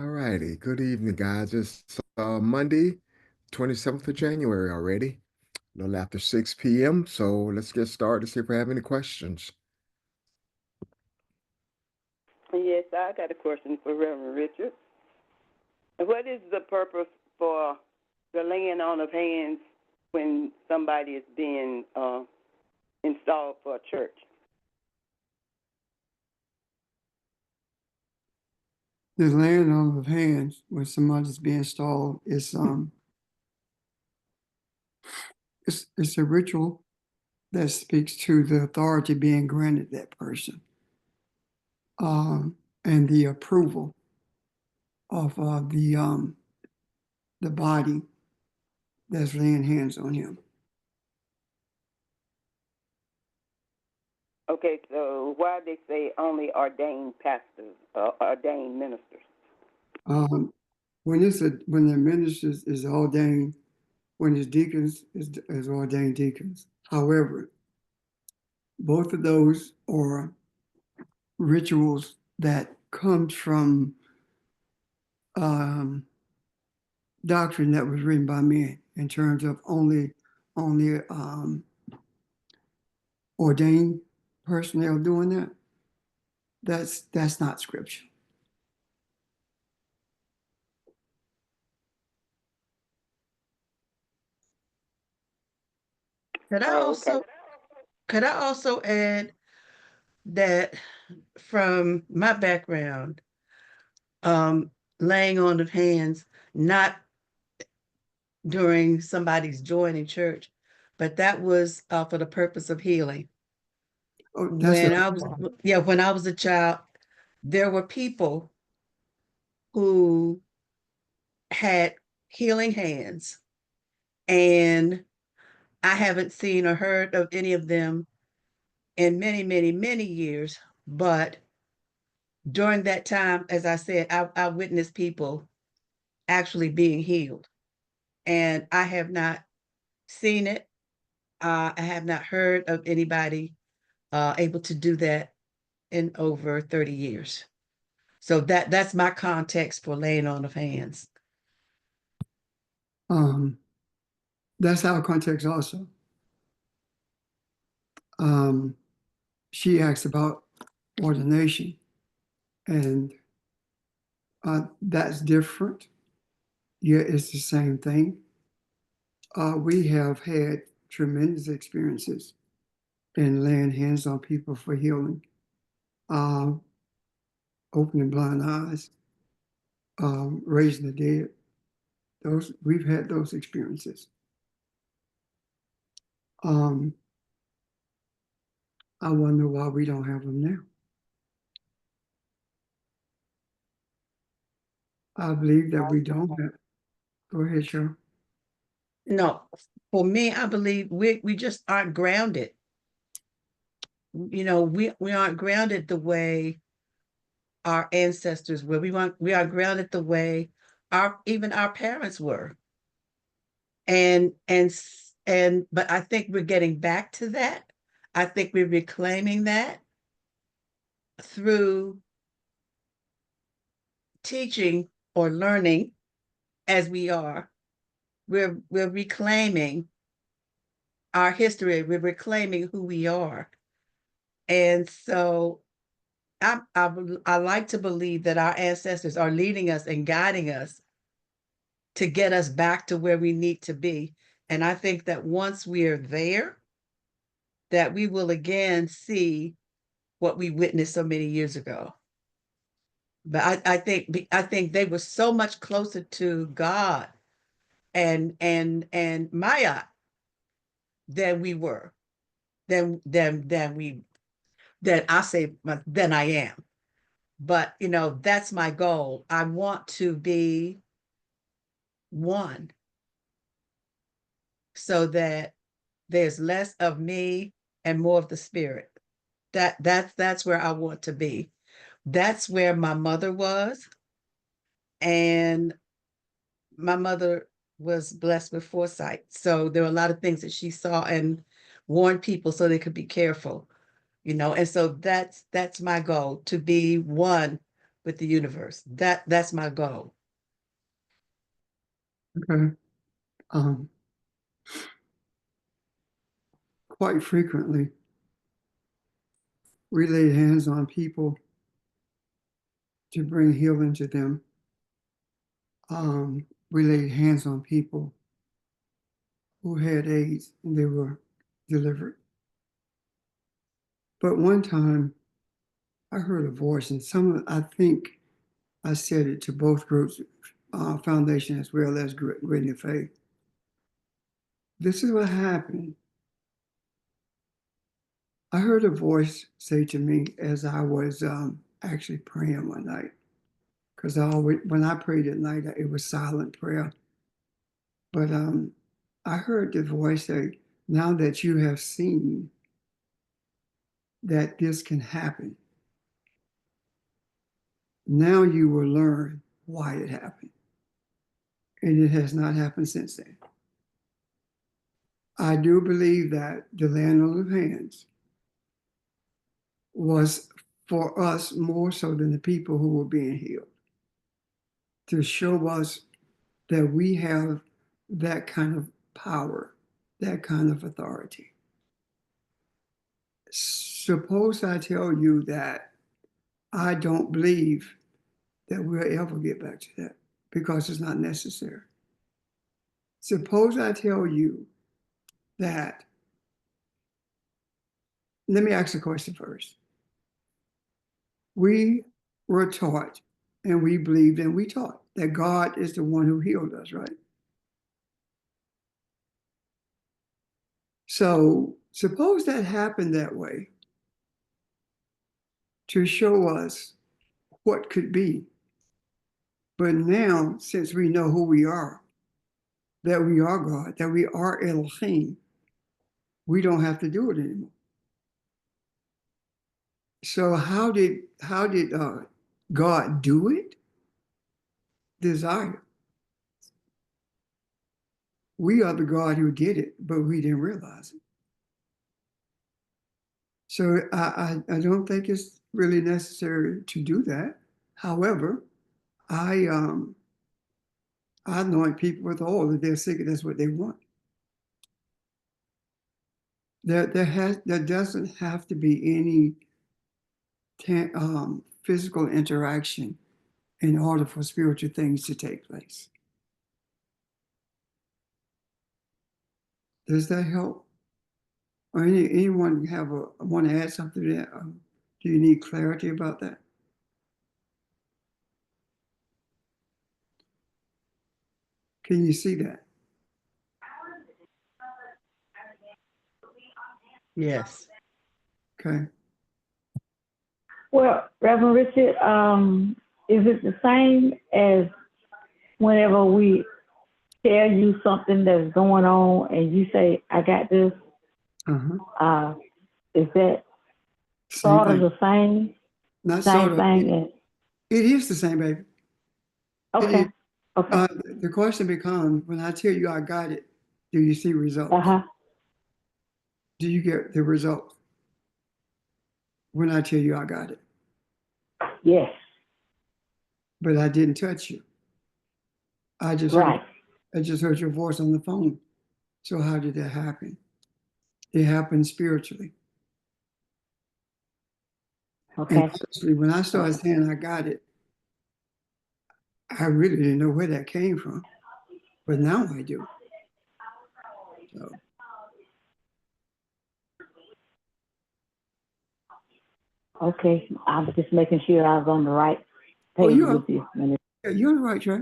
All righty. Good evening, guys. It's Monday, 27th of January already, a little after 6 p.m. So let's get started to see if we have any questions. Yes, I got a question for Reverend Richard. What is the purpose for the laying on of hands when somebody is being installed for a church? The laying on of hands when somebody's being installed is it's a ritual that speaks to the authority being granted that person, and the approval of the body that's laying hands on him. Okay, so why they say only ordained pastors, ordained ministers? When the ministers is ordained, when his deacons is ordained deacons. However, both of those are rituals that comes from um, doctrine that was written by men in terms of only ordained personnel doing that. That's not scripture. Could I Oh, also okay. could I also add that from my background, um, laying on of hands, not during somebody's joining church, but that was for the purpose of healing. Oh, When I was a child, there were people who had healing hands, and I haven't seen or heard of any of them in many, many, many years. But during that time, as I said, I witnessed people actually being healed. And I have not seen it. I have not heard of anybody able to do that in over 30 years. So that's my context for laying on of hands. um, that's our context also. Um, she asked about ordination, and that's different. Yeah, it's the same thing. We have had tremendous experiences in laying hands on people for healing, uh, opening blind eyes, raising the dead. Those we've had those experiences. Um, I wonder why we don't have them now. I believe that we don't have. Go ahead, Cheryl. No, for me, I believe we just aren't grounded. We aren't grounded the way our ancestors were. We are grounded the way even our parents were. And but I think we're getting back to that. I think we're reclaiming that through teaching or learning as we are. We're reclaiming our history. We're reclaiming who we are. And so I like to believe that our ancestors are leading us and guiding us to get us back to where we need to be. And I think that once we're there, that we will again see what we witnessed so many years ago. But I think they were so much closer to God and Maya than we were, than we than I say than I am. But that's my goal. I want to be one so that there's less of me and more of the spirit. That's where I want to be. That's where my mother was. And my mother was blessed with foresight. So there were a lot of things that she saw and warned people so they could be careful. And so that's my goal, to be one with the universe. That's my goal. Okay. Quite frequently, we lay hands on people to bring healing to them. We laid hands on people who had AIDS and they were delivered. But one time I heard a voice, and I think I said it to both groups, Foundation as well as Great Faith. This is what happened. I heard a voice say to me as I was actually praying one night, because when I prayed at night, it was silent prayer. But I heard the voice say, now that you have seen that this can happen, now you will learn why it happened. And it has not happened since then. I do believe that the laying on of hands was for us more so than the people who were being healed, to show us that we have that kind of power, that kind of authority. Suppose I tell you that I don't believe that we'll ever get back to that because it's not necessary. Suppose I tell you that, let me ask a question first. We were taught and we believed and we taught that God is the one who healed us, right? So suppose that happened that way to show us what could be. But now, since we know who we are, that we are God, that we are Elohim, we don't have to do it anymore. So how did God do it? Desire. We are the God who did it, but we didn't realize it. So I don't think it's really necessary to do that. However, I anoint people with oil if they're sick, and that's what they want. There doesn't have to be any physical interaction in order for spiritual things to take place. Does that help? Or anyone want to add something to that? Do you need clarity about that? Can you see that? Yes. Okay. Well, Reverend Richard, is it the same as whenever we tell you something that's going on and you say, I got this? Is that sort of the same? Not Same sort of. thing? It is the same, baby. Okay. Okay. The question becomes, when I tell you I got it, do you see results? Do you get the results when I tell you I got it? Yes. But I didn't touch you. I just heard your voice on the phone. So how did that happen? It happened spiritually. Okay. And honestly, when I started saying I got it, I really didn't know where that came from. But now I do. So. Okay. I was just making sure I was on the right page with you. Yeah, you're on the right track.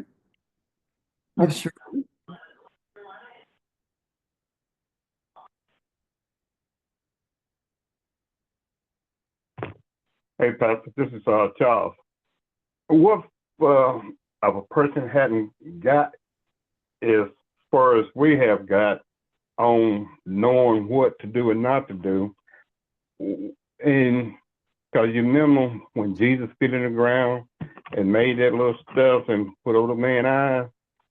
Okay. Sure. Hey, Pastor, this is Charles. What if a person hadn't got as far as we have got on knowing what to do and not to do? And because you remember when Jesus spit in the ground and made that little stuff and put over the man's eyes?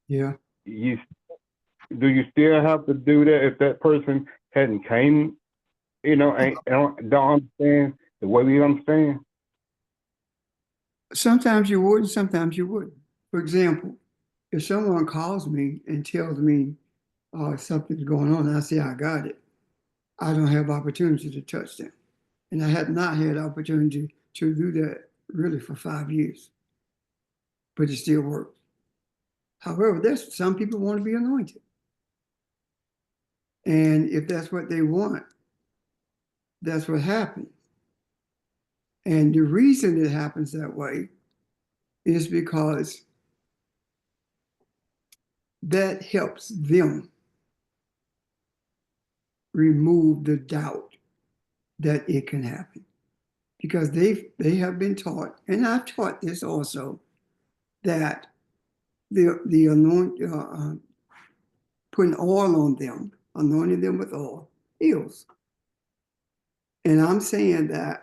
Yeah. Do you still have to do that if that person hadn't came, don't understand the way we understand? Sometimes you would, and sometimes you wouldn't. For example, if someone calls me and tells me something's going on, I say I got it. I don't have opportunity to touch them, and I have not had opportunity to do that really for 5 years, but it still works. However, there's some people want to be anointed, and if that's what they want, that's what happens. And the reason it happens that way is because that helps them remove the doubt that it can happen. Because they have been taught, and I've taught this also, that the putting oil on them, anointing them with oil, heals. And I'm saying that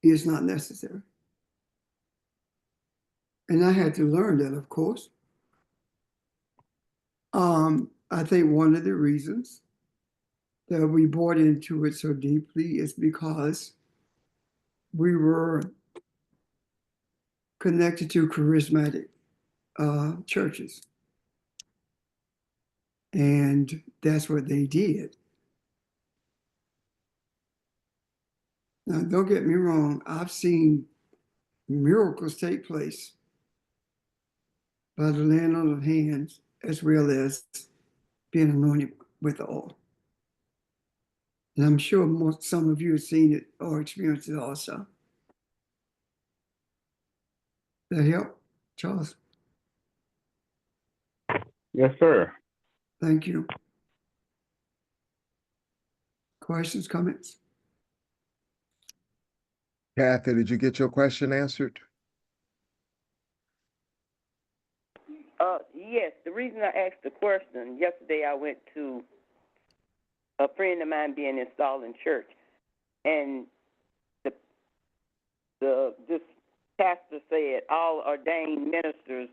it's not necessary. And I had to learn that, of course. I think one of the reasons that we bought into it so deeply is because we were connected to charismatic churches. And that's what they did. Now, don't get me wrong, I've seen miracles take place by the laying on of hands as well as being anointed with the oil. And I'm sure some of you have seen it or experienced it also. That help, Charles? Yes, sir. Thank you. Questions, comments? Kathy, did you get your question answered? Yes, the reason I asked the question, yesterday I went to a friend of mine being installed in church, and this pastor said all ordained ministers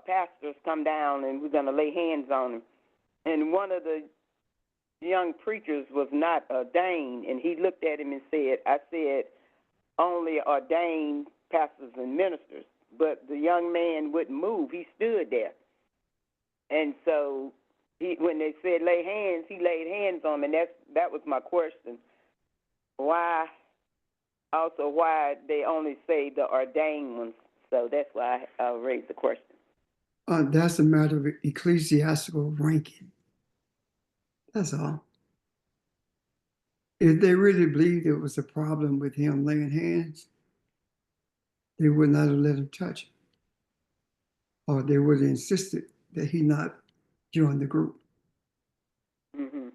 pastors come down and we're going to lay hands on them. And one of the young preachers was not ordained, and he looked at him and said, I said, only ordained pastors and ministers. But the young man wouldn't move. He stood there. And so when they said lay hands, he laid hands on him, and that was my question. Why they only say the ordained ones. So that's why I raised the question. That's a matter of ecclesiastical ranking. That's all. If they really believed there was a problem with him laying hands, they would not have let him touch it. Or they would have insisted that he not join the group. Mm-hmm.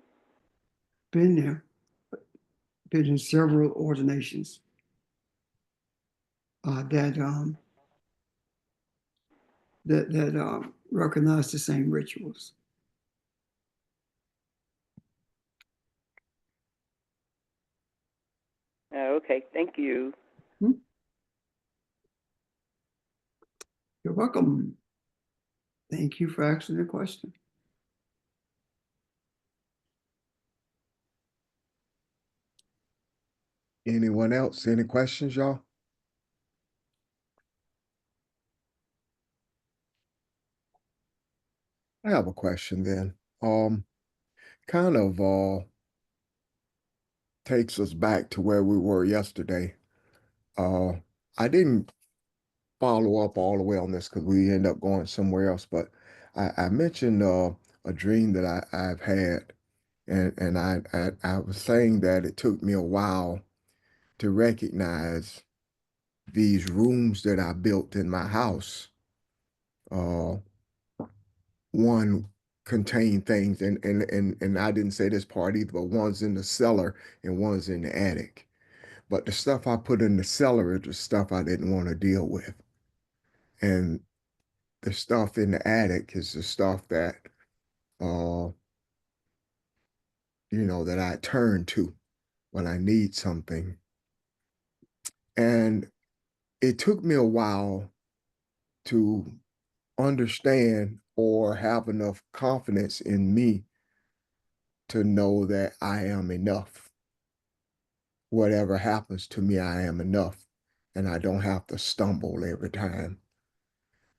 Been there, been in several ordinations that recognize the same rituals. Okay, thank you. You're welcome. Thank you for asking the question. Anyone else? Any questions, y'all? I have a question then. Kind of takes us back to where we were yesterday. I didn't follow up all the way on this because we end up going somewhere else, but I mentioned a dream that I've had, and I was saying that it took me a while to recognize these rooms that I built in my house. One contained things, and I didn't say this part either, but one's in the cellar and one's in the attic. But the stuff I put in the cellar is the stuff I didn't want to deal with. And the stuff in the attic is the stuff that that I turn to when I need something. And it took me a while to understand or have enough confidence in me to know that I am enough. whatever happens to me, I am enough, and I don't have to stumble every time.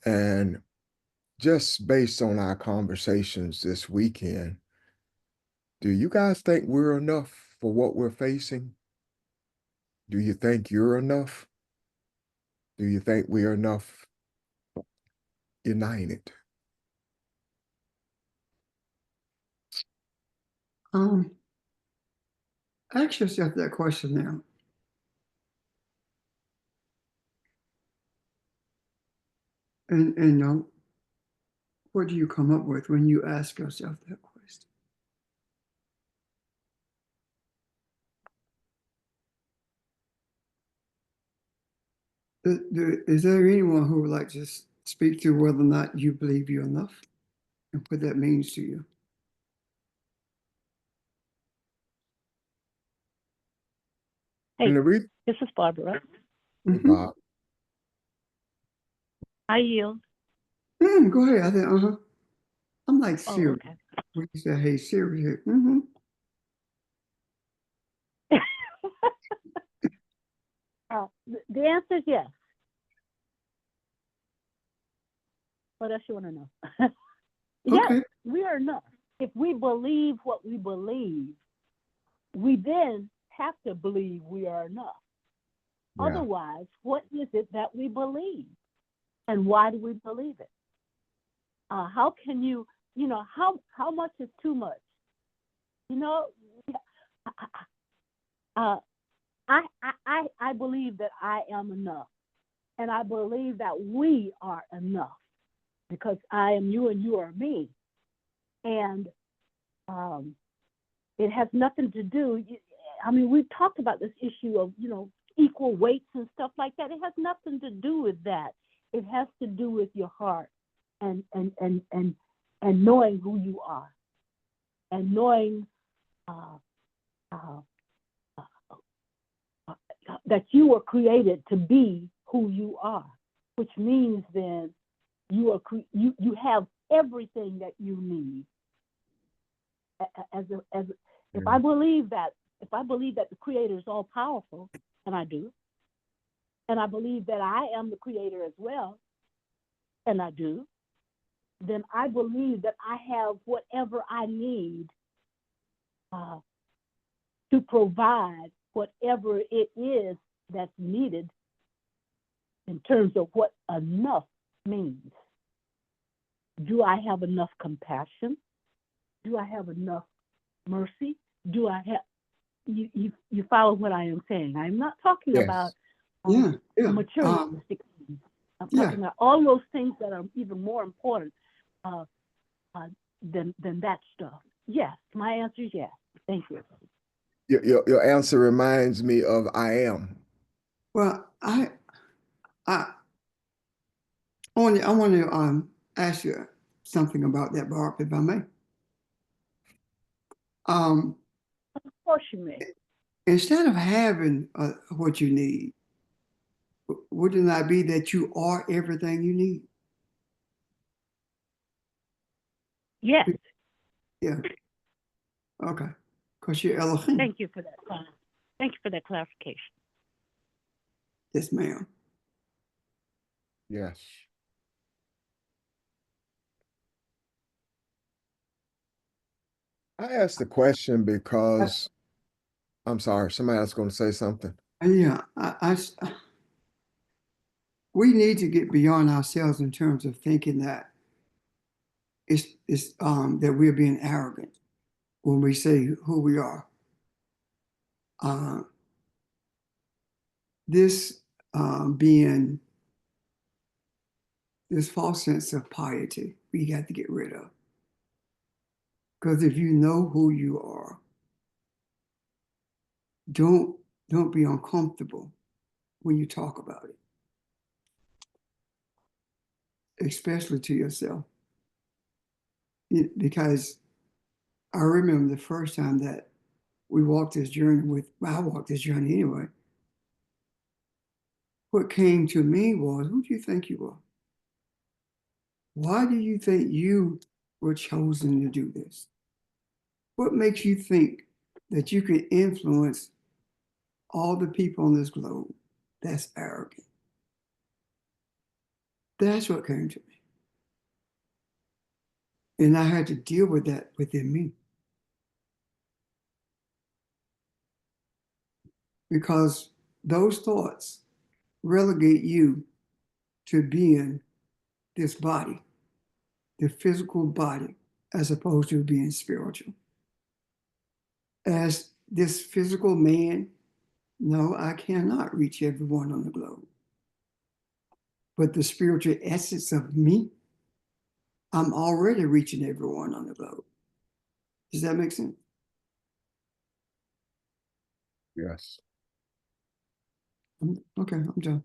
And just based on our conversations this weekend, do you guys think we're enough for what we're facing? Do you think you're enough? Do you think we're enough united? Ask yourself that question now. And what do you come up with when you ask yourself that question? Is there anyone who would like to speak to whether or not you believe you're enough and what that means to you? Hey, And the reason, this is Barbara. Mhm. Bob, I yield. Go ahead. I think, I'm like Oh, Siri. okay. When you say, hey, Siri, The answer is yes. What else you want to know? Yes, okay. we are enough. If we believe what we believe, we then have to believe we are enough. yeah, Otherwise, what is it that we believe? And why do we believe it? How can you, how much is too much? You know, I believe that I am enough. And I believe that we are enough because I am you and you are me. And it has nothing to do, I mean, we've talked about this issue of, equal weights and stuff like that. It has nothing to do with that. It has to do with your heart and knowing who you are and knowing that you were created to be who you are, which means then you have everything that you need. If I believe that the Creator is all powerful, and I do, and I believe that I am the Creator as well, and I do, then I believe that I have whatever I need to provide whatever it is that's needed in terms of what enough means. Do I have enough compassion? Do I have enough mercy? Do I have, you follow what I am saying? I'm not talking yes, about Yeah. materialistic things. I'm yeah. talking about all those things that are even more important than that stuff. Yes, my answer is yes. Thank you. Your answer reminds me of I am. Well, I want to ask you something about that, Barb, if I may. Of course you may. Instead of having what you need, would it not be that you are everything you need? Yes. Yeah. Okay. Because you're Elohim. Thank you for that. Thank you for that clarification. Yes, ma'am. Yes. I asked the question because I'm sorry, somebody else going to say something. Yeah. We need to get beyond ourselves in terms of thinking that it's that we're being arrogant when we say who we are. This being this false sense of piety, we got to get rid of. Because if you know who you are, don't be uncomfortable when you talk about it, especially to yourself. Because I remember the first time that we walked this journey I walked this journey anyway. What came to me was, who do you think you are? Why do you think you were chosen to do this? What makes you think that you can influence all the people on this globe. That's arrogant. That's what came to me. And I had to deal with that within me. Because those thoughts relegate you to being this body, the physical body, as opposed to being spiritual. As this physical man, no, I cannot reach everyone on the globe. But the spiritual essence of me, I'm already reaching everyone on the globe. Does that make sense? Yes. Okay, I'm done.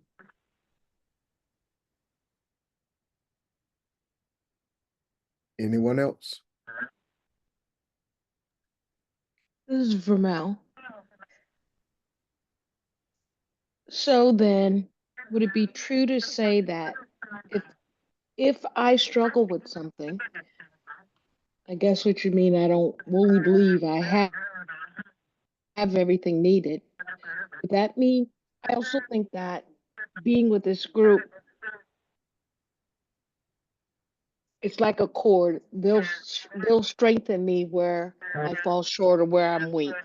Anyone else? This is Vermel. So then, would it be true to say that if if I struggle with something, I guess what you mean I don't fully believe I have everything needed. Would that mean I also think that being with this group, it's like a cord. They'll strengthen me where I fall short or where I'm weak.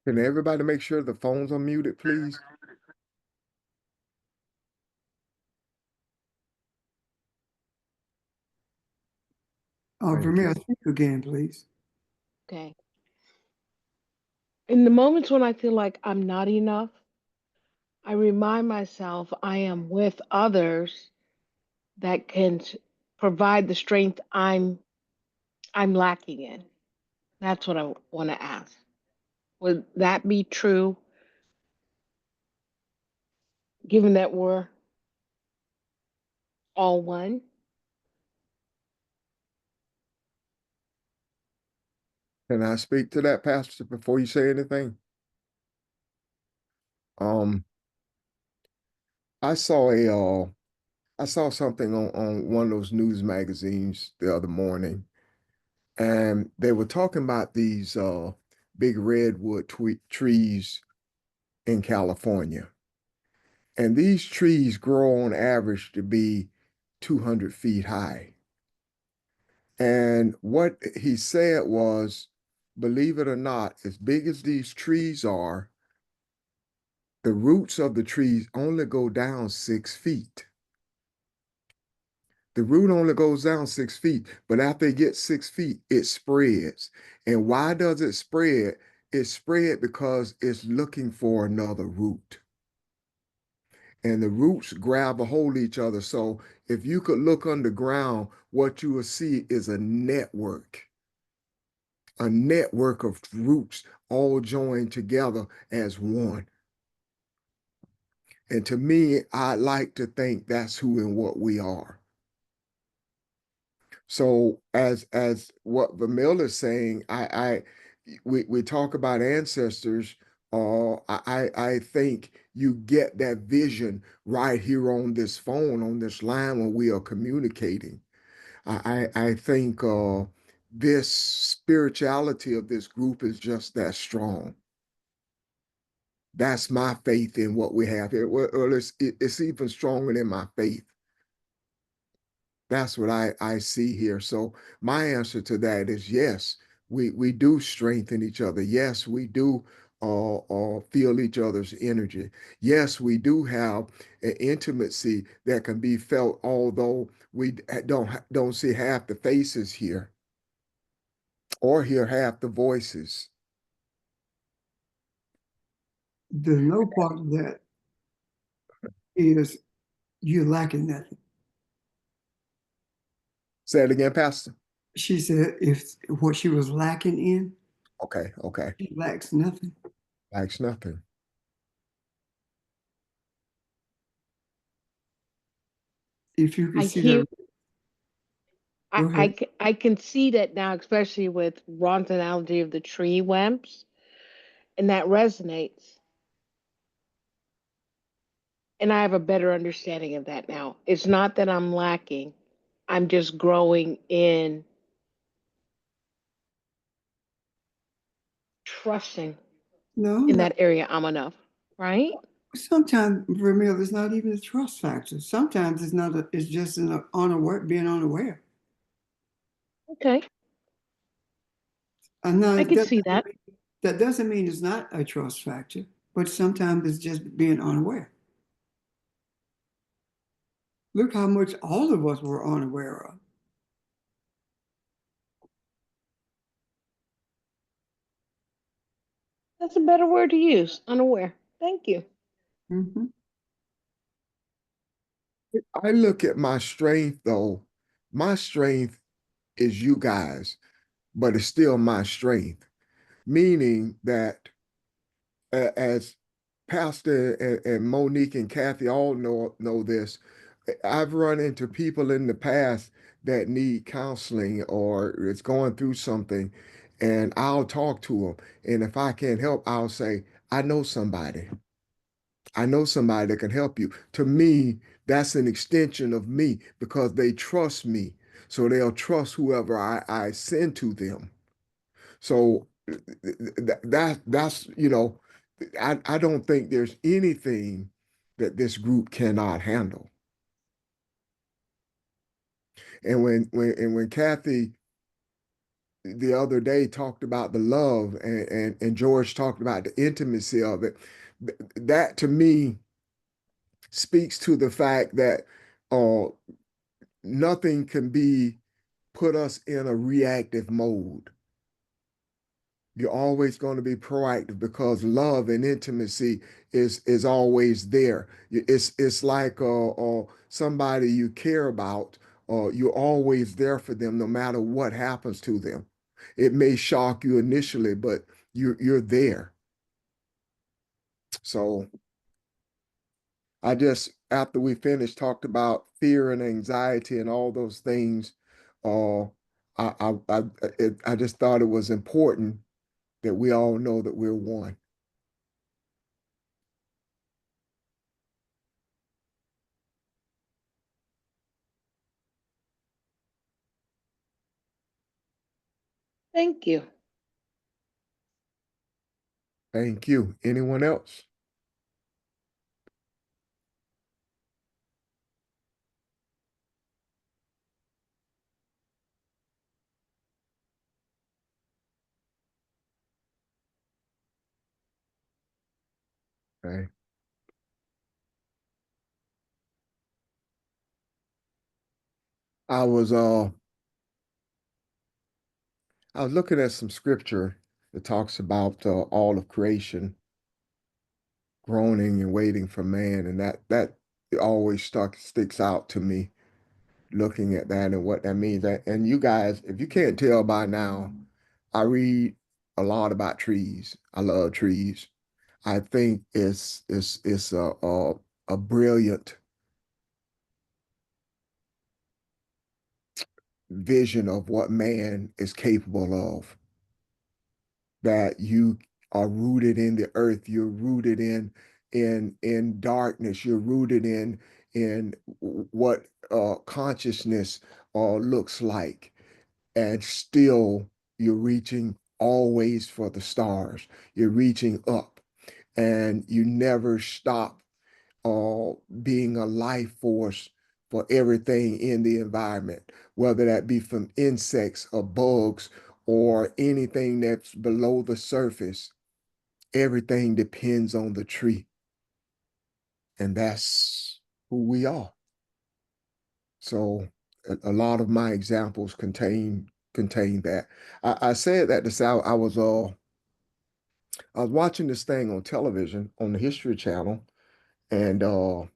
Can everybody make sure the phones are muted, please? Thank you. Vermeer, speak again, please. Okay. In the moments when I feel like I'm not enough, I remind myself I am with others that can provide the strength I'm lacking in. That's what I want to ask. Would that be true, given that we're all one? Can I speak to that, Pastor, before you say anything? Um, I saw something on one of those news magazines the other morning, and they were talking about these big redwood trees in California. And these trees grow on average to be 200 feet high. And what he said was, believe it or not, as big as these trees are, the roots of the trees only go down 6 feet. The root only goes down 6 feet, but after it gets 6 feet, it spreads. And why does it spread? It spread because it's looking for another root. And the roots grab a hold of each other. So if you could look underground, what you will see is a network of roots all joined together as one. And to me, I like to think that's who and what we are. So as what Vermeil is saying, we talk about ancestors. I think you get that vision right here on this phone, on this line when we are communicating. I think this spirituality of this group is just that strong. That's my faith in what we have here. Well, it's even stronger than my faith. That's what I see here. So my answer to that is yes, we do strengthen each other. Yes, we do feel each other's energy. Yes, we do have an intimacy that can be felt, although we don't see half the faces here or hear half the voices. The no part of that is you're lacking nothing. Say it again, Pastor. She said if what she was lacking in, Okay. she lacks nothing. Lacks nothing. If you I could see hear, that, go ahead. I can see that now, especially with Ron's analogy of the tree wimps, and that resonates. And I have a better understanding of that now. It's not that I'm lacking, I'm just growing in trusting No, in that area I'm enough, right? sometimes, Vermeil, it's not even a trust factor. Sometimes it's not. It's just an unaware, being unaware. Okay, And now I could see that. that doesn't mean it's not a trust factor, but sometimes it's just being unaware. Look how much all of us were unaware of. That's a better word to use, unaware. Thank you. Mhm. I look at my strength though. My strength is you guys, but it's still my strength. Meaning that as Pastor and Monique and Kathy all know this, I've run into people in the past that need counseling or it's going through something, and I'll talk to them. And if I can't help, I'll say, I know somebody. I know somebody that can help you. To me, that's an extension of me because they trust me. So they'll trust whoever I send to them. So that's, I don't think there's anything that this group cannot handle. And when Kathy the other day talked about the love and George talked about the intimacy of it, that to me speaks to the fact that uh, nothing can be put us in a reactive mode. You're always going to be proactive because love and intimacy is always there. It's like somebody you care about. You're always there for them, no matter what happens to them. It may shock you initially, but you're there. So I just, after we finished, talked about fear and anxiety and all those things. Uh, I just thought it was important that we all know that we're one. Thank you. Thank you. Anyone else? Okay. I was uh I was looking at some scripture that talks about all of creation groaning and waiting for man, and that always sticks out to me looking at that and what that means. And you guys, if you can't tell by now, I read a lot about trees. I love trees. I think it's a brilliant vision of what man is capable of. That you are rooted in the earth, you're rooted in darkness, you're rooted in what consciousness looks like, and still you're reaching always for the stars. You're reaching up, and you never stop being a life force for everything in the environment, whether that be from insects or bugs or anything that's below the surface. Everything depends on the tree. And that's who we are. So a lot of my examples contain that. I said that to say I was watching this thing on television on the History Channel, and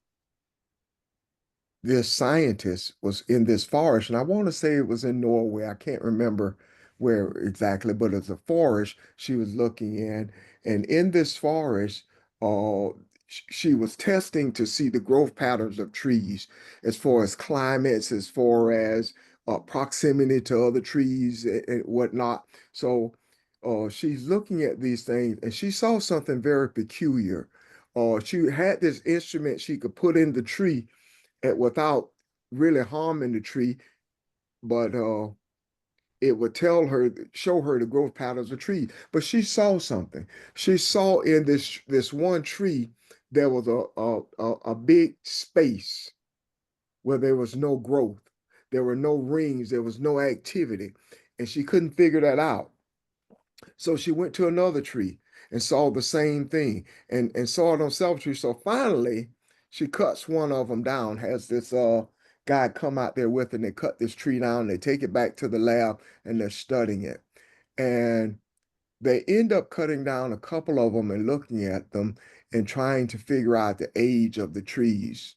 this scientist was in this forest, and I want to say it was in Norway. I can't remember where exactly, but it's a forest she was looking in. And in this forest, uh, she was testing to see the growth patterns of trees as far as climates, as far as proximity to other trees and whatnot. So she's looking at these things, and she saw something very peculiar. She had this instrument she could put in the tree without really harming the tree, but it would show her the growth patterns of trees. But she saw something. She saw in this one tree there was a big space where there was no growth. There were no rings, there was no activity, and she couldn't figure that out. So she went to another tree and saw the same thing and saw it on several trees. So finally, she cuts one of them down, has this guy come out there with her, and they cut this tree down, they take it back to the lab and they're studying it. And they end up cutting down a couple of them and looking at them and trying to figure out the age of the trees.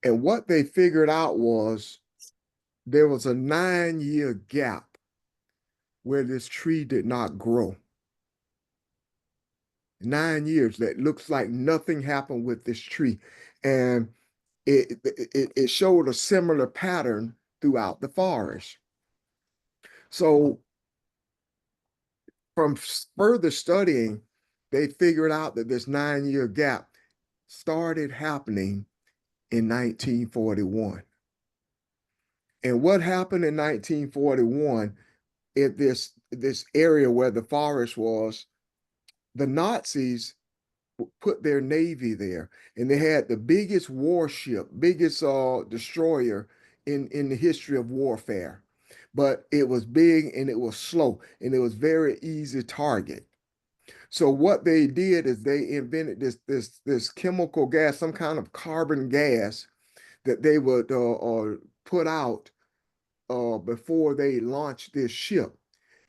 And what they figured out was there was a 9-year gap where this tree did not grow. 9 years that looks like nothing happened with this tree. And it showed a similar pattern throughout the forest. So from further studying, they figured out that this 9-year gap started happening in 1941. And what happened in 1941 in this area where the forest was, the Nazis put their navy there, and they had the biggest warship, biggest destroyer in the history of warfare. But it was big and it was slow and it was very easy target. So what they did is they invented this chemical gas, some kind of carbon gas that they would put out before they launched this ship.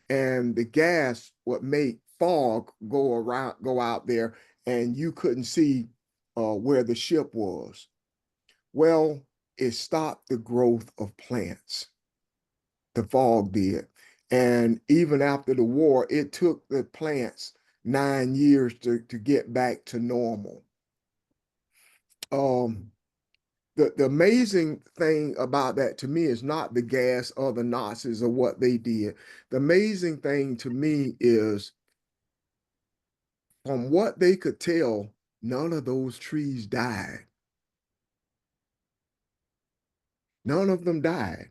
And the gas would make fog go out there, and you couldn't see where the ship was. Well, it stopped the growth of plants. The fog did. And even after the war, it took the plants 9 years to get back to normal. The amazing thing about that to me is not the gas or the Nazis or what they did. The amazing thing to me is from what they could tell, none of those trees died. None of them died.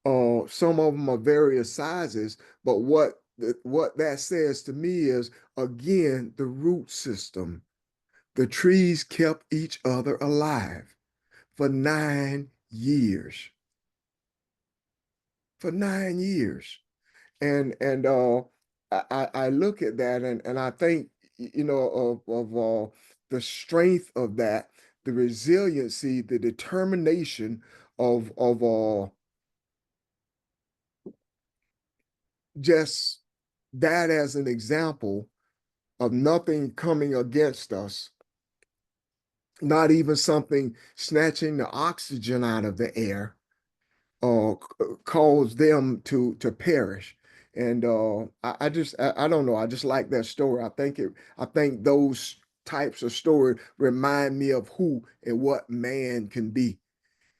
Some of them are various sizes, but what that says to me is, again, the root system. The trees kept each other alive for 9 years. For 9 years. And I look at that and I think, of the strength of that, the resiliency, the determination of just that as an example of nothing coming against us, not even something snatching the oxygen out of the air, cause them to perish. And I don't know. I just like that story. I think those types of stories remind me of who and what man can be.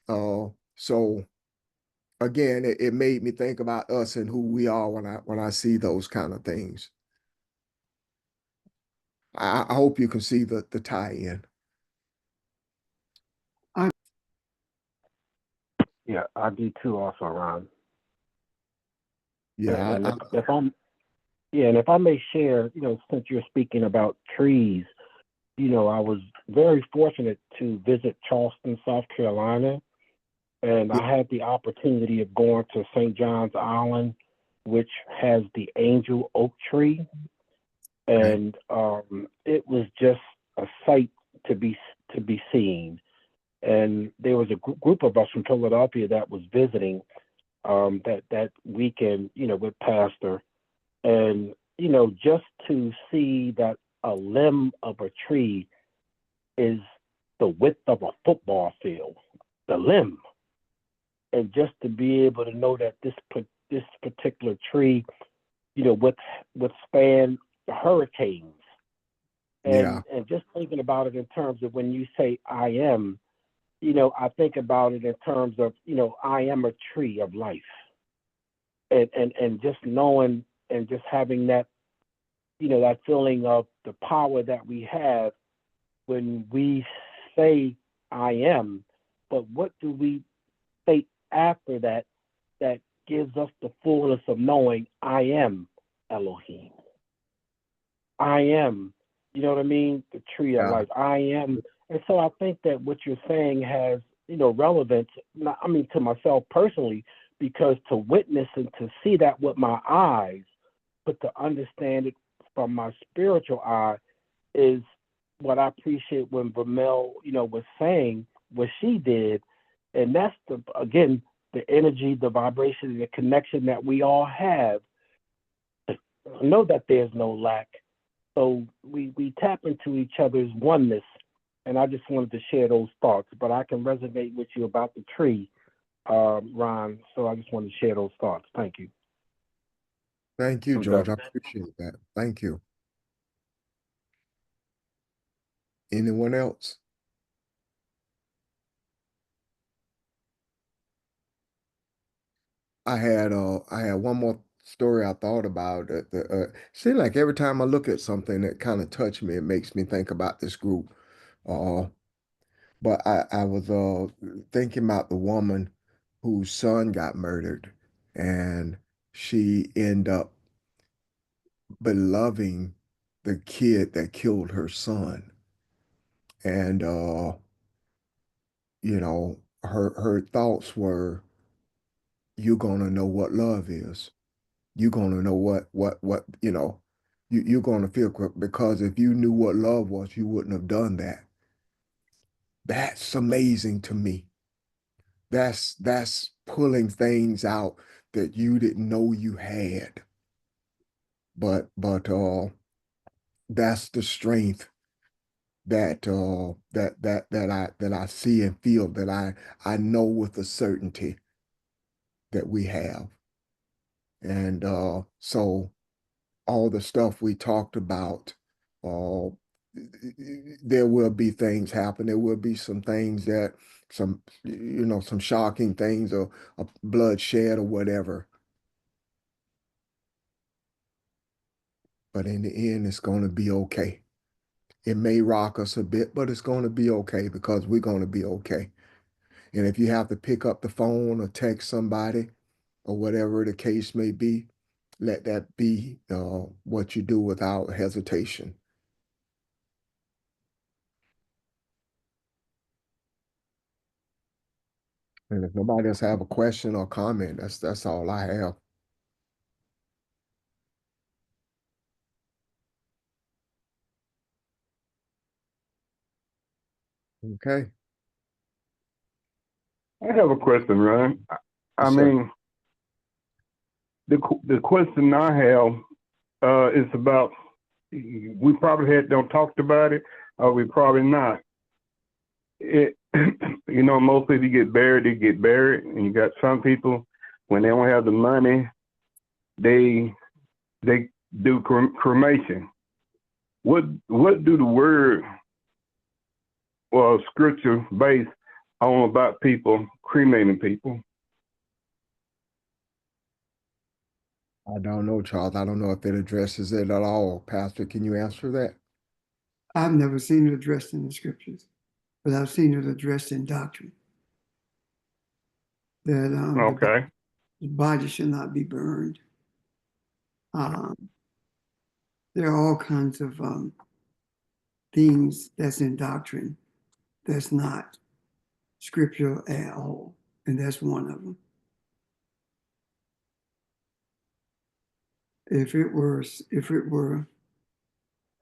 So again, it made me think about us and who we are when I see those kind of things. I hope you can see the tie-in. Yeah, I do too also, Ron. Yeah, And if I may share, since you're speaking about trees, I was very fortunate to visit Charleston, South Carolina, and I had the opportunity of going to St. John's Island, which has the angel oak tree, and it was just a sight to be seen. And there was a group of us from Philadelphia that was visiting that weekend, with Pastor, and just to see that a limb of a tree is the width of a football field, the limb, and just to be able to know that this particular tree, withstand hurricanes, and just thinking about it in terms of when you say I am. I think about it in terms of, I am a tree of life. And just knowing and just having that, that feeling of the power that we have when we say I am, but what do we say after that gives us the fullness of knowing I am Elohim. I am, you know what I mean? The tree of Yeah. life. I am. And so I think that what you're saying has, relevance, to myself personally, because to witness and to see that with my eyes, but to understand it from my spiritual eye is what I appreciate when Vermel, was saying what she did. And that's the energy, the vibration, the connection that we all have. I know that there's no lack. So we tap into each other's oneness. And I just wanted to share those thoughts, but I can resonate with you about the tree, Ron. So I just wanted to share those thoughts. Thank you. Thank you, I'm George. done. I appreciate that. Thank you. Anyone else? I had one more story I thought about. Seems like every time I look at something that kind of touched me, it makes me think about this group. Uh, but I was thinking about the woman whose son got murdered, and she ended up beloving the kid that killed her son. And her thoughts were, you're gonna know what love is. You're gonna know you're gonna feel, because if you knew what love was, you wouldn't have done that. That's amazing to me. That's pulling things out that you didn't know you had. But that's the strength that I see and feel, that I know with a certainty that we have. And so all the stuff we talked about, uh, there will be things happen. There will be some things some shocking things, or bloodshed or whatever. But in the end, it's going to be okay. It may rock us a bit, but it's going to be okay, because we're going to be okay. And if you have to pick up the phone or text somebody or whatever the case may be, let that be what you do without hesitation. And if nobody else have a question or comment, that's all I have. Okay. I have a question, Ron. I Yes, sir. mean, the question I have is about, we probably don't talked about it, or we probably not. Most people get buried, and you got some people, when they don't have the money, they do cremation. What do the word or scripture based on about people cremating people? I don't know, Charles. I don't know if it addresses it at all. Pastor, can you answer that? I've never seen it addressed in the scriptures, but I've seen it addressed in doctrine that Okay. the body should not be burned. Um, there are all kinds of things that's in doctrine that's not scriptural at all, and that's one of them. If it were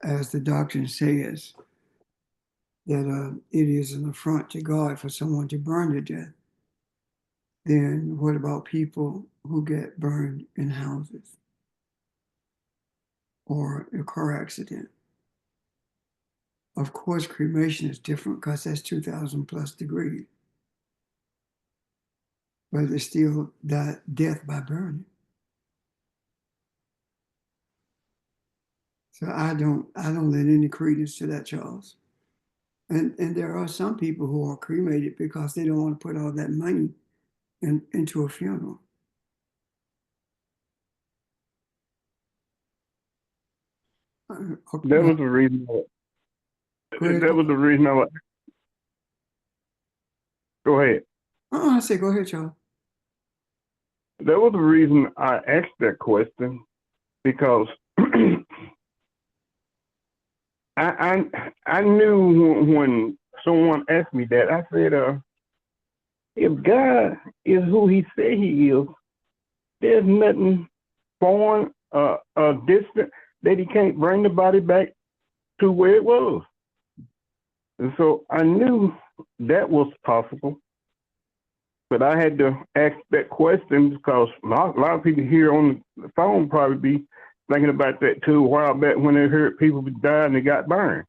as the doctrine says, that it is an affront to God for someone to burn to death, then what about people who get burned in houses or a car accident? Of course, cremation is different because that's 2,000 plus degrees, but it's still death by burning. So I don't lend any credence to that, Charles. And there are some people who are cremated because they don't want to put all that money into a funeral. That was the reason. That was the reason I was. Go ahead. I say, go ahead, Charles. that was the reason I asked that question, because I knew when someone asked me that, I said, if God is who He said He is, there's nothing foreign, distant that He can't bring the body back to where it was. And so I knew that was possible, but I had to ask that question because a lot of people here on the phone probably be thinking about that too a while back when they heard people died and they got burned.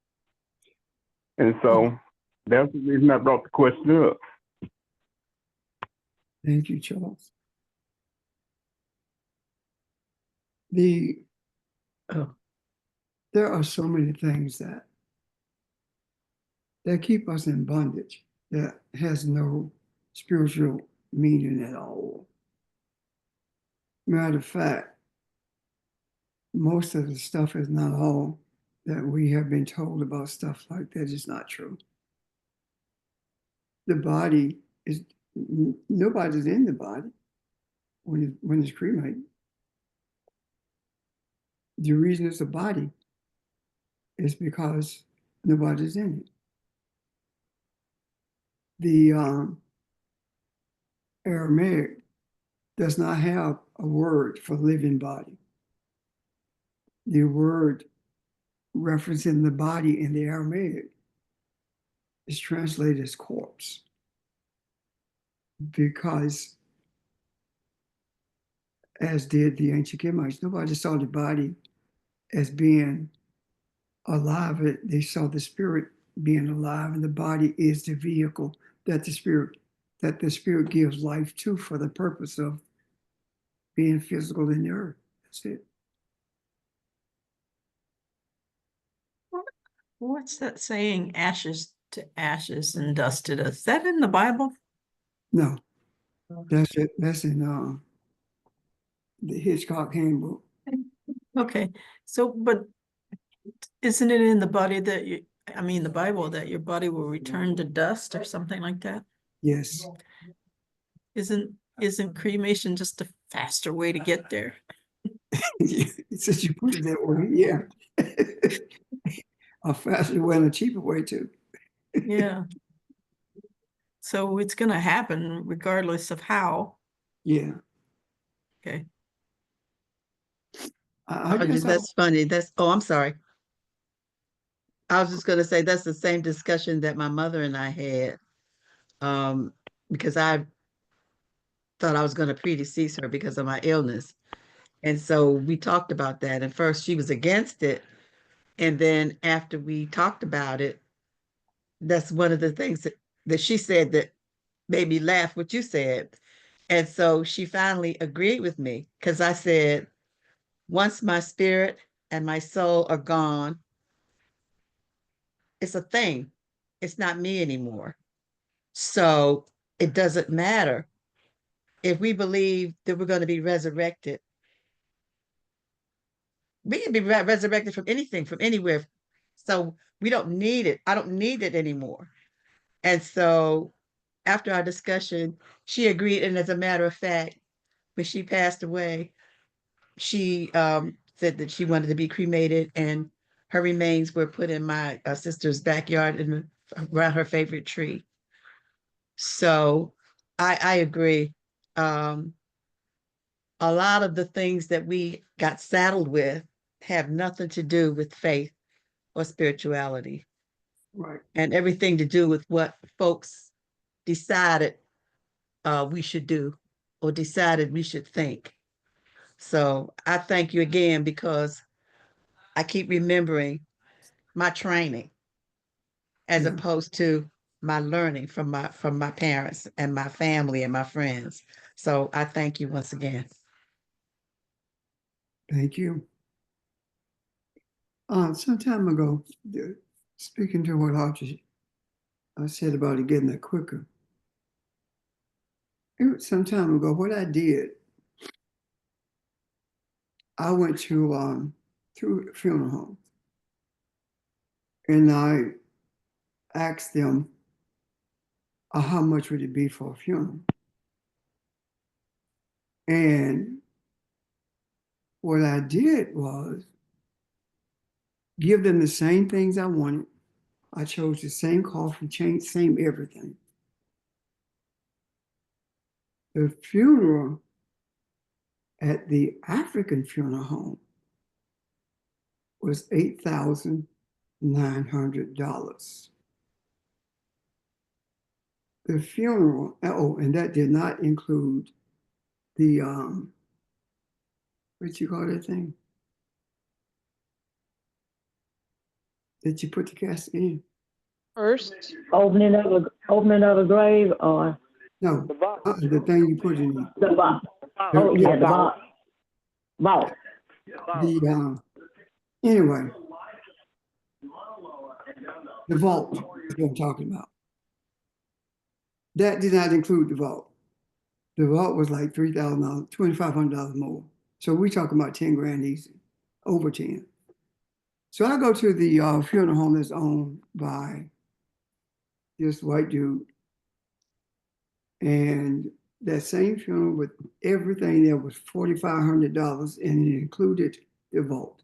And so that's the reason I brought the question up. Thank you, Charles. Oh. There are so many things that keep us in bondage that has no spiritual meaning at all. Matter of fact, most of the stuff is not all that we have been told about stuff like that is not true. The body is, nobody's in the body when it's cremated. The reason it's a body is because nobody's in it. The Aramaic does not have a word for living body. The word referencing the body in the Aramaic is translated as corpse, because, as did the ancient Kemites, nobody saw the body as being alive. They saw the spirit being alive, and the body is the vehicle that the spirit gives life to for the purpose of being physical in the earth. That's it. What's that saying? Ashes to ashes and dust to dust. Is that in the Bible? No, that's it. That's in the Hitchcock Handbook. Okay, so but isn't it in the body that the Bible, that your body will return to dust or something like that? Yes. Isn't cremation just a faster way to get there? Since you put it that way, yeah. A faster way and a cheaper way too. Yeah. So it's gonna happen regardless of how. Yeah. Okay. I guess That's funny. I'm sorry. I was just going to say that's the same discussion that my mother and I had, because I thought I was going to predecease her because of my illness. And so we talked about that. And first she was against it. And then after we talked about it, that's one of the things that she said that made me laugh, what you said. And so she finally agreed with me, because I said, once my spirit and my soul are gone, it's a thing. It's not me anymore. So it doesn't matter if we believe that we're going to be resurrected. We can be resurrected from anything, from anywhere. So we don't need it. I don't need it anymore. And so after our discussion, she agreed. And as a matter of fact, when she passed away, she said that she wanted to be cremated, and her remains were put in my sister's backyard around her favorite tree. So I agree. A lot of the things that we got saddled with have nothing to do with faith or spirituality, right. and everything to do with what folks decided we should do or decided we should think. So I thank you again, because I keep remembering my training as Yeah. opposed to my learning from my parents and my family and my friends. So I thank you once again. Thank you. Some time ago, speaking to what Archie said about it getting it quicker. It was some time ago. What I did, I went to funeral homes, and I asked them, how much would it be for a funeral? And what I did was give them the same things I wanted. I chose the same coffee chain, same everything. The funeral at the African funeral home was $8,900. The funeral, oh, and that did not include the what you call that thing? That you put the casket in? First, Opening of the grave or No, The box. the thing you put in. the box. Oh, yeah, the box. Box. the anyway, the vault is what I'm talking about. That did not include the vault. The vault was like $3,000, $2,500 more. So we talking about 10 grand easy, over 10. So I go to the funeral home that's owned by this white dude. And that same funeral with everything there was $4,500 and it included the vault.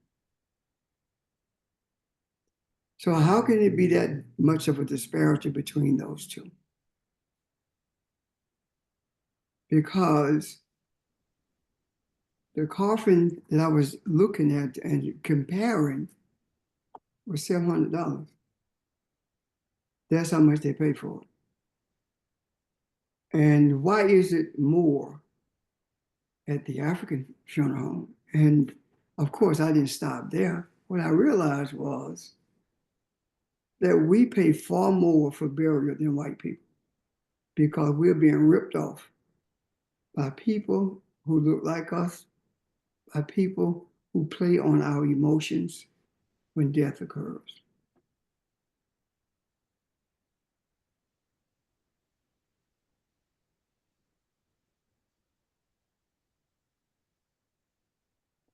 So how can it be that much of a disparity between those two? Because the coffin that I was looking at and comparing was $700. That's how much they paid for it. And why is it more at the African funeral home? And of course, I didn't stop there. What I realized was that we pay far more for burial than white people because we're being ripped off by people who look like us, by people who play on our emotions when death occurs.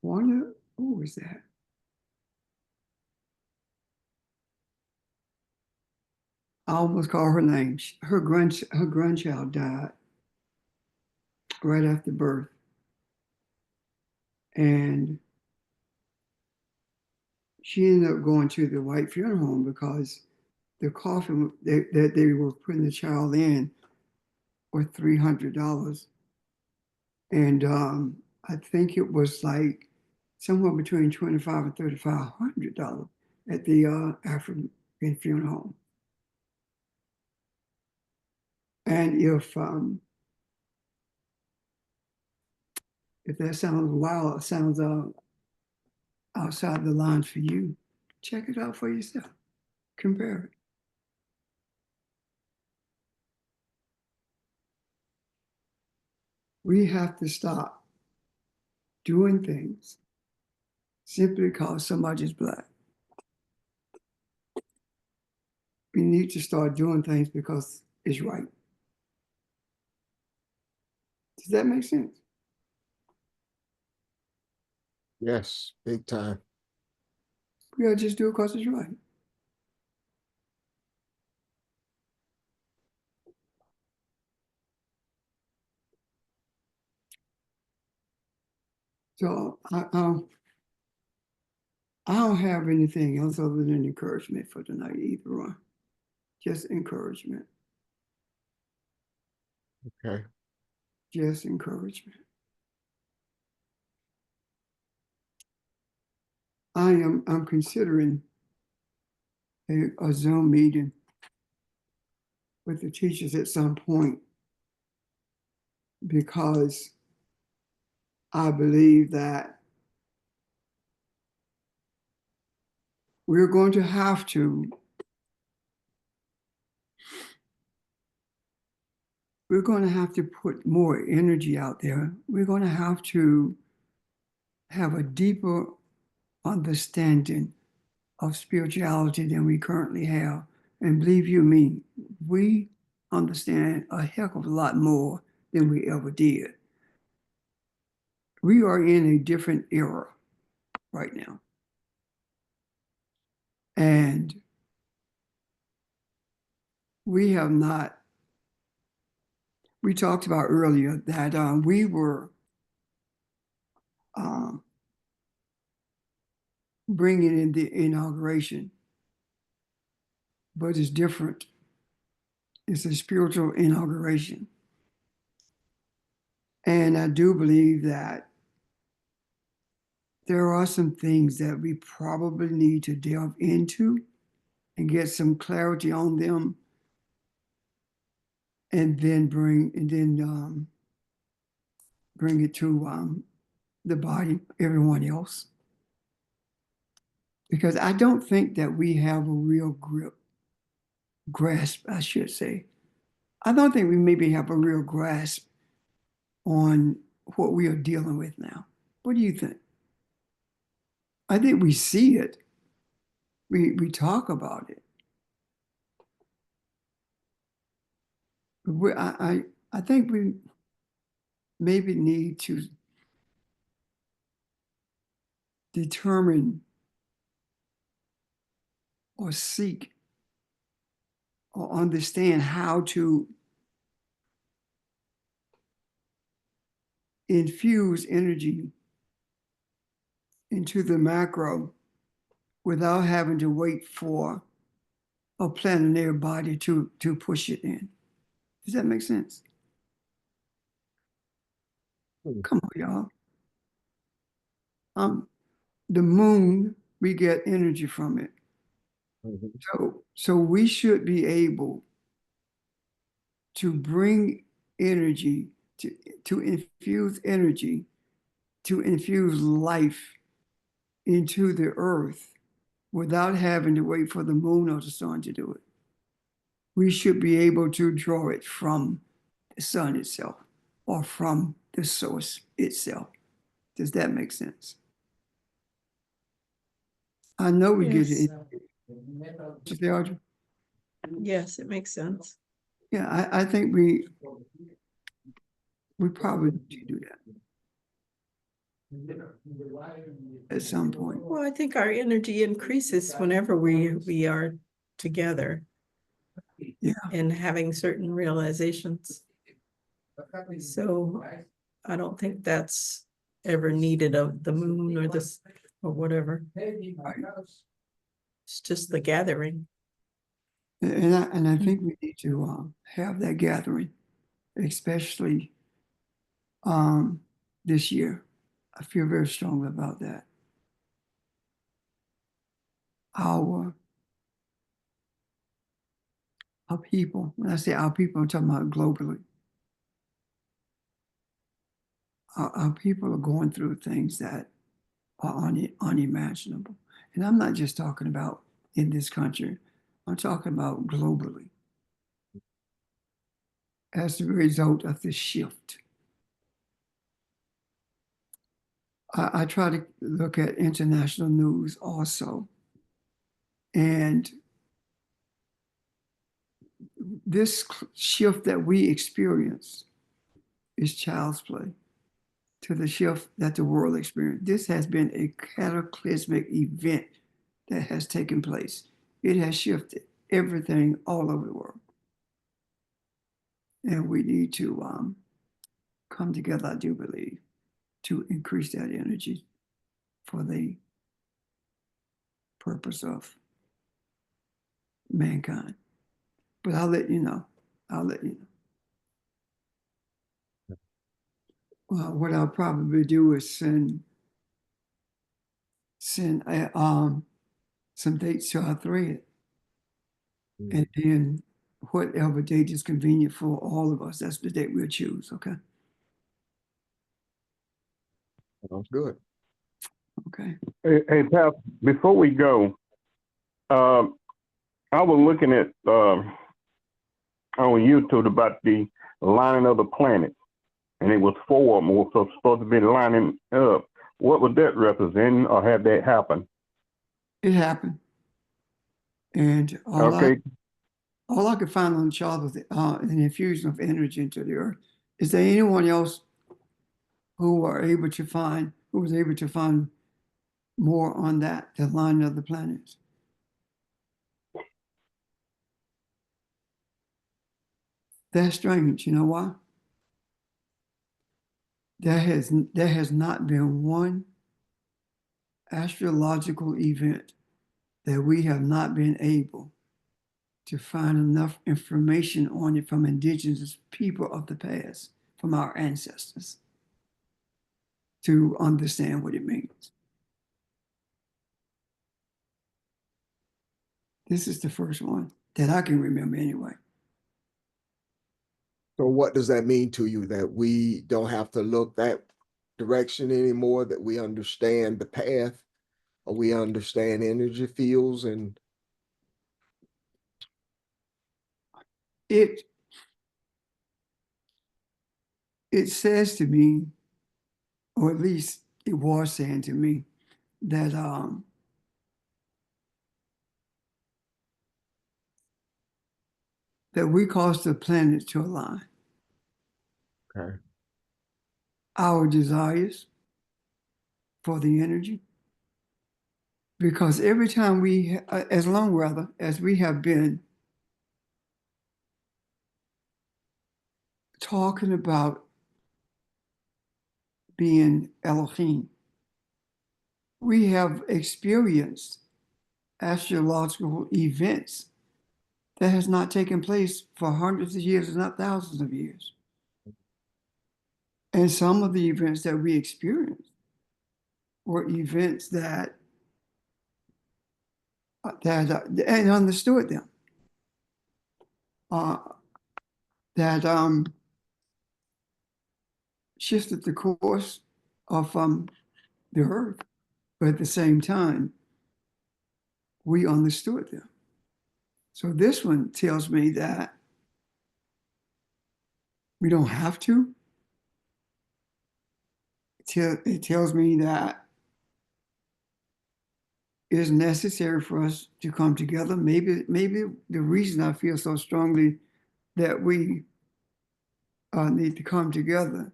Wanda, who was that? I almost called her name. Her grandchild died right after birth. And she ended up going to the white funeral home because the coffin that they were putting the child in was $300. And I think it was like somewhere between $2,500 and $3,500 at the African funeral home. And if that sounds wild, it sounds outside the lines for you, check it out for yourself. Compare it. We have to stop doing things simply because somebody's black. We need to start doing things because it's right. Does that make sense? Yes, big time. We gotta just do it because it's right. So I don't have anything else other than encouragement for tonight, either one. Just encouragement. Okay. Just encouragement. I'm considering a Zoom meeting with the teachers at some point because I believe that we're going to have to put more energy out there. We're going to have a deeper understanding of spirituality than we currently have. And believe you me, we understand a heck of a lot more than we ever did. We are in a different era right now. And we talked about earlier that we were bringing in the inauguration, but it's different. It's a spiritual inauguration. And I do believe that there are some things that we probably need to delve into and get some clarity on them, and then bring it to the body, everyone else. Because I don't think that we have a real grasp, I should say. I don't think we maybe have a real grasp on what we are dealing with now. What do you think? I think we see it. We talk about it. But I think we maybe need to determine or seek or understand how to infuse energy into the macro without having to wait for a planetary body to push it in. Does that make sense? Come on, y'all. The moon, we get energy from it. So we should be able to bring energy, to infuse energy, to infuse life into the earth without having to wait for the moon or the sun to do it. We should be able to draw it from the sun itself or from the source itself. Does that make sense? I know we get Yes. it. Just Audrey? Yes, it makes sense. Yeah, I think we probably need to do that at some point. Well, I think our energy increases whenever we are together. Yeah. And having certain realizations. So I don't think that's ever needed of the moon or this or whatever. It's just the gathering. And I think we need to have that gathering, especially this year. I feel very strongly about that. Our people, when I say our people, I'm talking about globally. Our people are going through things that are unimaginable. And I'm not just talking about in this country, I'm talking about globally as a result of this shift. I try to look at international news also. And this shift that we experience is child's play to the shift that the world experienced. This has been a cataclysmic event that has taken place. It has shifted everything all over the world. And we need to come together, I do believe, to increase that energy for the purpose of mankind. But I'll let you know. I'll let you know. What I'll probably do is send some dates to our thread. And then whatever date is convenient for all of us, that's the date we'll choose, okay? Sounds good. Okay. Hey, Pap, before we go, I was looking at on YouTube about the lining of the planet, and it was 4 of them were supposed to be lining up. What would that represent, or have that happen? It happened. And all I could find on the chart was an infusion of energy into the earth. Is there anyone else who was able to find more on that, the lining of the planets? That's strange. You know why? there has not been one astrological event that we have not been able to find enough information on it from indigenous people of the past, from our ancestors, to understand what it means. This is the first one that I can remember anyway. So what does that mean to you, that we don't have to look that direction anymore, that we understand the path, or we understand energy fields? And It says to me, or at least it was saying to me, that that we cause the planet to align. okay. Our desires for the energy. Because every time as long rather, as we have been talking about being Elohim, we have experienced astrological events that has not taken place for hundreds of years, if not thousands of years. And some of the events that we experienced were events that and understood them. That shifted the course of the earth, but at the same time, we understood them. So this one tells me that we don't have to. It tells me that it is necessary for us to come together. Maybe the reason I feel so strongly that we need to come together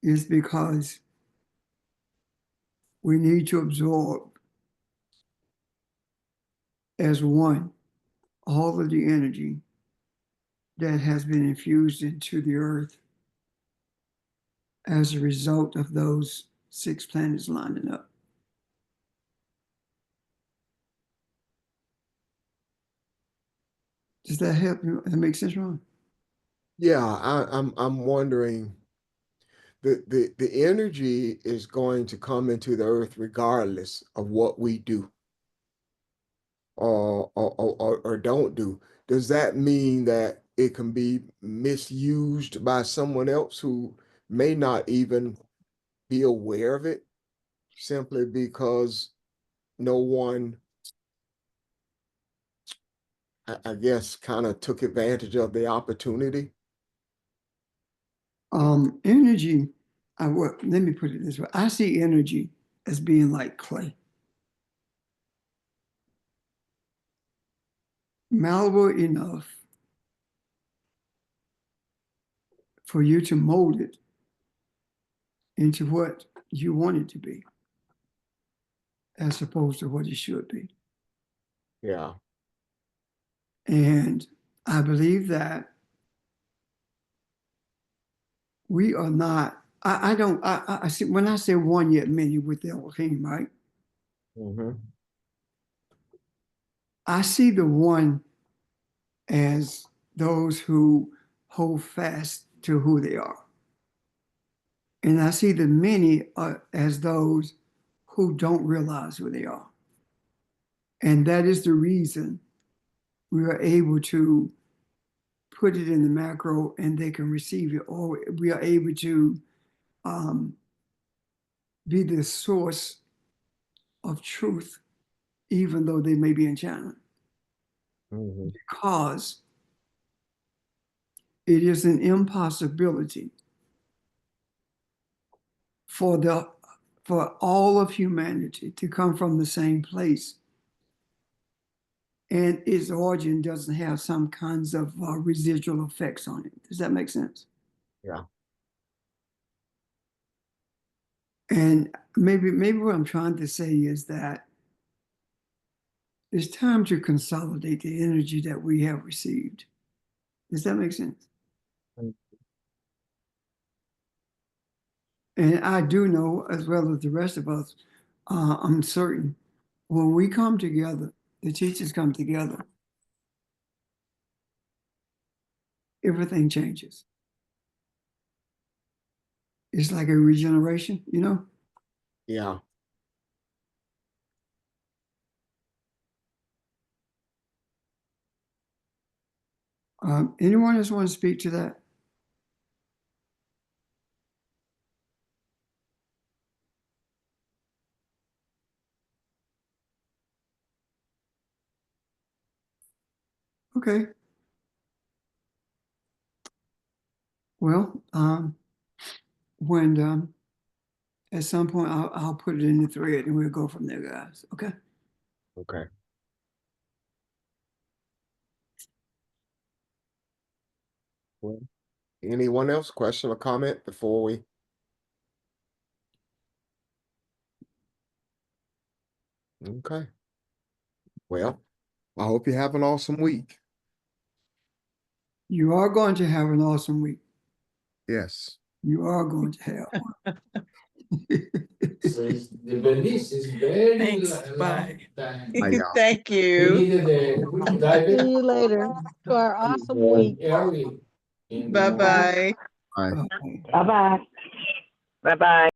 is because we need to absorb as one all of the energy that has been infused into the earth as a result of those 6 planets lining up. Does that help you? That makes sense, Ron? Yeah, I'm wondering, the energy is going to come into the earth regardless of what we do or don't do. Does that mean that it can be misused by someone else who may not even be aware of it, simply because no one, I guess, kind of took advantage of the opportunity? Energy, let me put it this way. I see energy as being like clay. Malleable enough for you to mold it into what you want it to be, as opposed to what it should be. Yeah. And I believe that we are not, I see, when I say one yet many with Elohim, right? Mm-hmm. I see the one as those who hold fast to who they are. And I see the many as those who don't realize who they are. And that is the reason we are able to put it in the macro and they can receive it, or we are able to be the source of truth, even though they may be in China. Mm-hmm. Because it is an impossibility for all of humanity to come from the same place, and its origin doesn't have some kinds of residual effects on it. Does that make sense? Yeah. And maybe what I'm trying to say is that it's time to consolidate the energy that we have received. Does that make sense? And I do know, as well as the rest of us, I'm certain, when we come together, the teachers come together, everything changes. It's like a regeneration, you know? Yeah. Anyone else want to speak to that? Okay. Well, when at some point I'll put it in the thread and we'll go from there, guys. Okay. Okay. Well, anyone else question or comment before we? Okay. Well, I hope you have an awesome week. You are going to have an awesome week. Yes. You are going to have one. So the Belize is very Thanks, long bye. time. Yeah. Thank We you. needed we could dive See in you later to our awesome week. early in the morning. Bye-bye. Bye. Okay. Bye-bye. Bye-bye.